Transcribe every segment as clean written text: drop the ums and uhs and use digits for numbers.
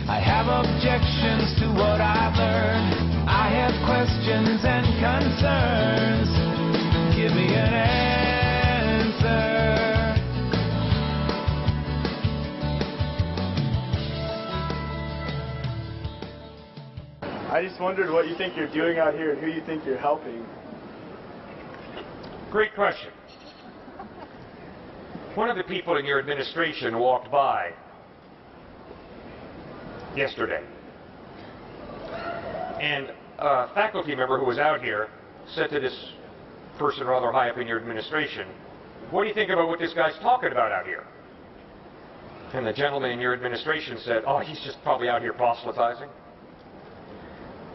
I have objections to what I've learned. I have questions and concerns. Give me an answer. I just wondered what you think you're doing out here and who you think you're helping. Great question. One of the people in your administration walked by yesterday, and a faculty member who was out here said to this person rather high up in your administration, "What do you think about what this guy's talking about out here?" And the gentleman in your administration said, "Oh, he's just probably out here proselytizing."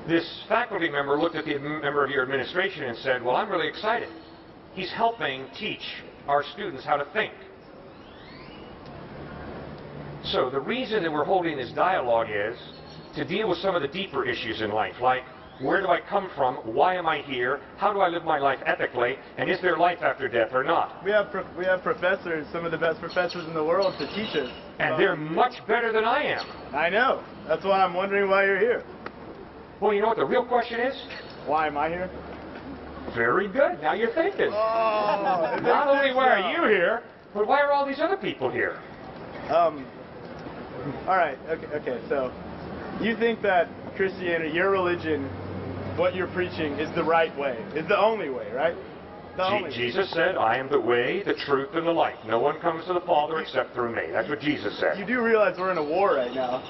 This faculty member looked at the member of your administration and said, "Well, I'm really excited. He's helping teach our students how to think." So the reason that we're holding this dialogue is to deal with some of the deeper issues in life, like where do I come from, why am I here, how do I live my life ethically, and is there life after death or not? We have professors, some of the best professors in the world, to teach us. And they're much better than I am. I know. That's why I'm wondering why you're here. Well, you know what the real question is? Why am I here? Very good. Now you're thinking. Oh, not only why are you here, but why are all these other people here? All right. Okay. So, you think that Christianity, your religion, what you're preaching is the right way, is the only way, right? The only way. Jesus said, "I am the way, the truth, and the life. No one comes to the Father except through me." That's what Jesus said. You do realize we're in a war right now.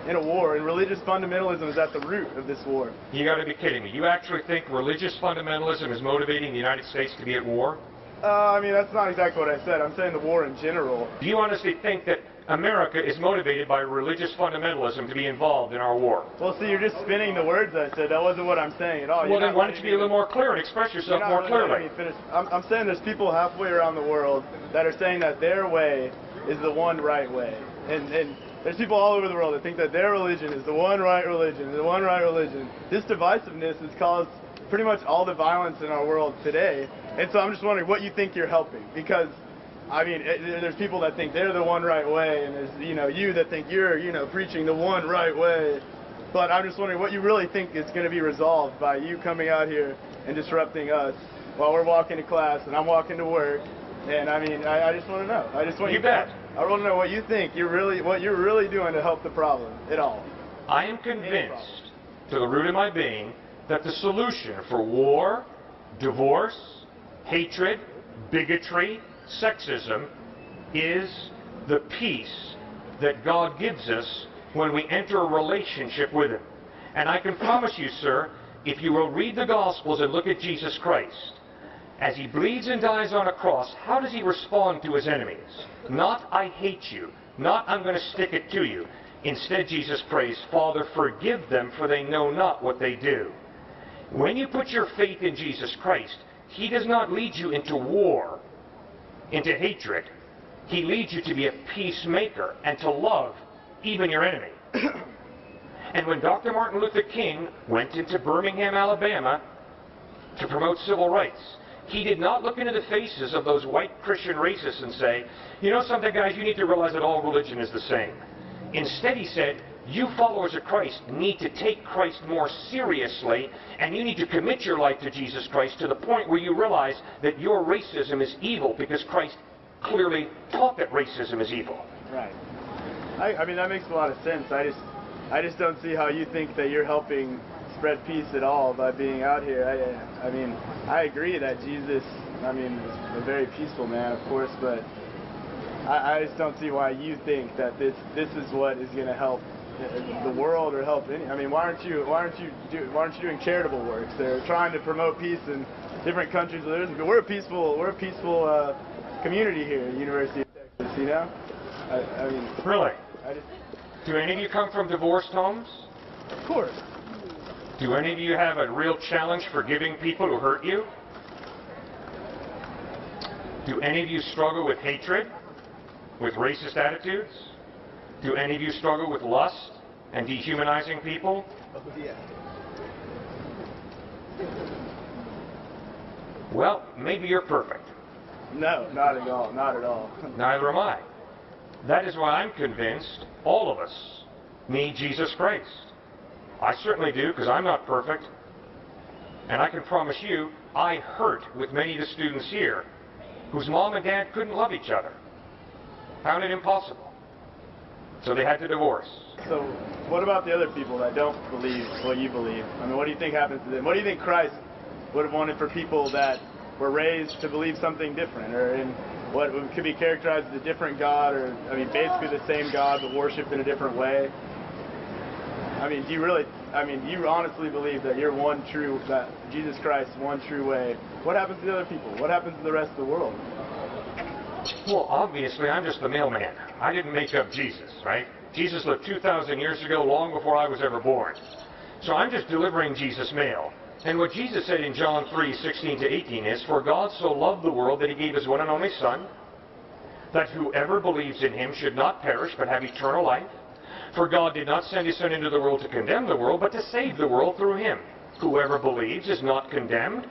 In a war, and religious fundamentalism is at the root of this war. You got to be kidding me. You actually think religious fundamentalism is motivating the United States to be at war? I mean, that's not exactly what I said. I'm saying the war in general. Do you honestly think that America is motivated by religious fundamentalism to be involved in our war? Well, see, you're just spinning the words I said. That wasn't what I'm saying at all. Well, then why don't you be a little more clear and express yourself more clearly? I'm saying there's people halfway around the world that are saying that their way is the one right way. And there's people all over the world that think that their religion is the one right religion, the one right religion. This divisiveness has caused pretty much all the violence in our world today. And so I'm just wondering what you think you're helping. Because, I mean, there's people that think they're the one right way, and there's, you that think you're, preaching the one right way. But I'm just wondering what you really think is going to be resolved by you coming out here and disrupting us while we're walking to class and I'm walking to work. And I mean, I just want to know. I just want you bet. I want to know what you think what you're really doing to help the problem at all. I am convinced to the root of my being that the solution for war, divorce, hatred, bigotry, sexism is the peace that God gives us when we enter a relationship with Him. And I can promise you, sir, if you will read the Gospels and look at Jesus Christ, as He bleeds and dies on a cross, how does He respond to His enemies? Not, "I hate you." Not, "I'm going to stick it to you." Instead, Jesus prays, "Father, forgive them, for they know not what they do." When you put your faith in Jesus Christ, He does not lead you into war, into hatred. He leads you to be a peacemaker and to love even your enemy. And when Dr. Martin Luther King went into Birmingham, Alabama to promote civil rights, he did not look into the faces of those white Christian racists and say, "You know something, guys, you need to realize that all religion is the same." Instead, he said, "You followers of Christ need to take Christ more seriously, and you need to commit your life to Jesus Christ to the point where you realize that your racism is evil, because Christ clearly taught that racism is evil." Right. I mean, that makes a lot of sense. I just don't see how you think that you're helping spread peace at all by being out here. I mean, I agree that Jesus, is a very peaceful man, of course, but I just don't see why you think that this is what is going to help the world or help any. I mean, why aren't you doing charitable works? They're trying to promote peace in different countries. We're a peaceful community here at the University of Texas. I mean, really? Do any of you come from divorced homes? Of course. Do any of you have a real challenge forgiving people who hurt you? Do any of you struggle with hatred, with racist attitudes? Do any of you struggle with lust and dehumanizing people? Oh, yeah. Well, maybe you're perfect. No, not at all. Not at all. Neither am I. That is why I'm convinced all of us need Jesus Christ. I certainly do, because I'm not perfect. And I can promise you, I hurt with many of the students here whose mom and dad couldn't love each other. Found it impossible. So they had to divorce. So what about the other people that don't believe what you believe? I mean, what do you think happens to them? What do you think Christ would have wanted for people that were raised to believe something different, or in what could be characterized as a different God, or, I mean, basically the same God but worshipped in a different way? I mean, do you honestly believe that that Jesus Christ is one true way? What happens to the other people? What happens to the rest of the world? Well, obviously, I'm just the mailman. I didn't make up Jesus, right? Jesus lived 2,000 years ago, long before I was ever born. So I'm just delivering Jesus' mail. And what Jesus said in John 3:16-18 is, "For God so loved the world that he gave his one and only Son, that whoever believes in him should not perish but have eternal life. For God did not send his Son into the world to condemn the world, but to save the world through him. Whoever believes is not condemned,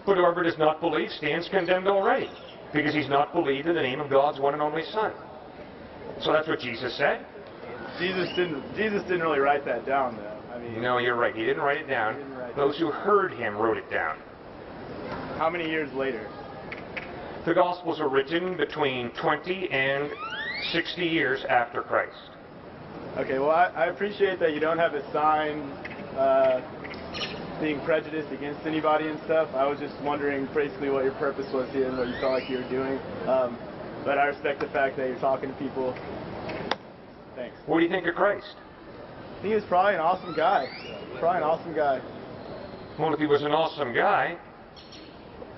but whoever does not believe stands condemned already, because he's not believed in the name of God's one and only Son." So that's what Jesus said. Jesus didn't really write that down, though. I mean, No, you're right. He didn't write it down. Those who heard him wrote it down. How many years later? The Gospels were written between 20 and 60 years after Christ. Okay, well, I appreciate that you don't have a sign being prejudiced against anybody and stuff. I was just wondering basically what your purpose was here and what you felt like you were doing. But I respect the fact that you're talking to people. Thanks. What do you think of Christ? I think he was probably an awesome guy. Probably an awesome guy. Well, if he was an awesome guy,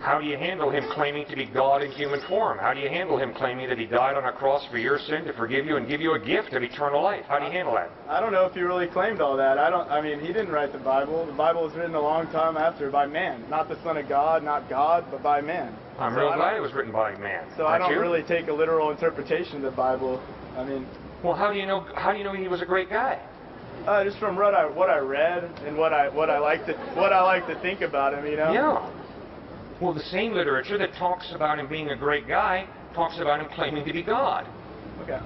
how do you handle him claiming to be God in human form? How do you handle him claiming that he died on a cross for your sin to forgive you and give you a gift of eternal life? How do you handle that? I don't know if he really claimed all that. I mean, he didn't write the Bible. The Bible was written a long time after by man. Not the Son of God, not God, but by man. I'm real glad it was written by man. So I don't really take a literal interpretation of the Bible. I mean, well, how do you know he was a great guy? Just from what I read and what I like to think about him, you know. Yeah. Well, the same literature that talks about him being a great guy talks about him claiming to be God. Okay.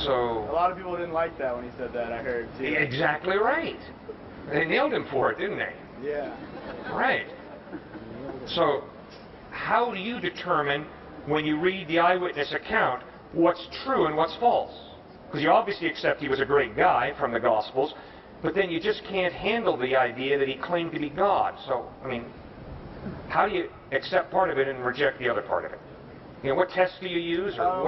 So a lot of people didn't like that when he said that, I heard too. Exactly right. They nailed him for it, didn't they? Yeah. Right. So how do you determine when you read the eyewitness account what's true and what's false? Because you obviously accept he was a great guy from the Gospels, but then you just can't handle the idea that he claimed to be God. So, I mean, how do you accept part of it and reject the other part of it? You know, what tests do you use, or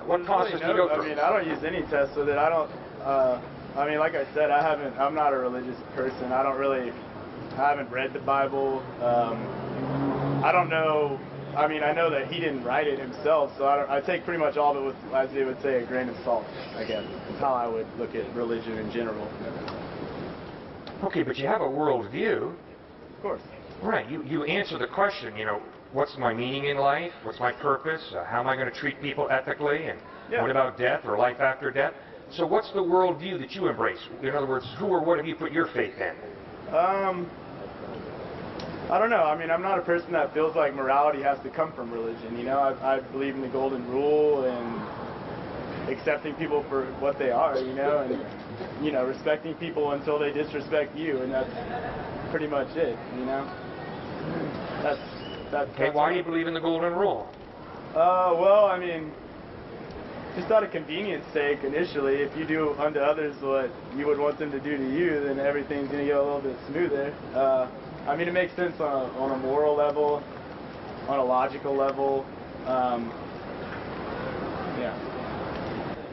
what process do you go through? I mean, I don't use any tests with it. I don't. I mean, like I said, I'm not a religious person. I haven't read the Bible. I don't know. I mean, I know that he didn't write it himself, so I take pretty much all of it with, as they would say, a grain of salt, I guess. That's how I would look at religion in general. Okay, but you have a worldview. Of course. Right. You answer the question, you know, what's my meaning in life? What's my purpose? How am I going to treat people ethically? And what about death or life after death? So what's the worldview that you embrace? In other words, who or what have you put your faith in? I don't know. I mean, I'm not a person that feels like morality has to come from religion. You know, I believe in the golden rule and accepting people for what they are, you know, and, you know, respecting people until they disrespect you, and that's pretty much it, you know. That's okay, why do you believe in the golden rule? Well, I mean, just out of convenience sake, initially, if you do unto others what you would want them to do to you, then everything's going to go a little bit smoother. I mean, it makes sense on a moral level, on a logical level. Yeah.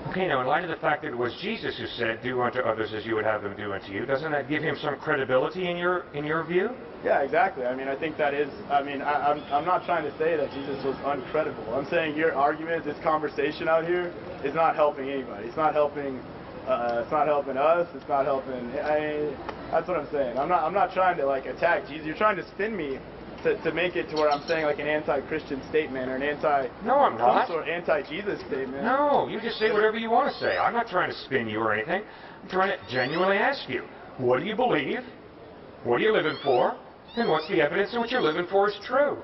Okay, now in light of the fact that it was Jesus who said, "Do unto others as you would have them do unto you," doesn't that give him some credibility in your view? Yeah, exactly. I mean, I think that is. I mean, I'm not trying to say that Jesus was uncredible. I'm saying your argument, this conversation out here, is not helping anybody. It's not helping. It's not helping us. It's not helping. That's what I'm saying. I'm not trying to like attack Jesus. You're trying to spin me to make it to where I'm saying like an anti-Christian statement or an some sort of anti-Jesus statement. No, you just say whatever you want to say. I'm not trying to spin you or anything. I'm trying to genuinely ask you, what do you believe? What are you living for? And what's the evidence that what you're living for is true?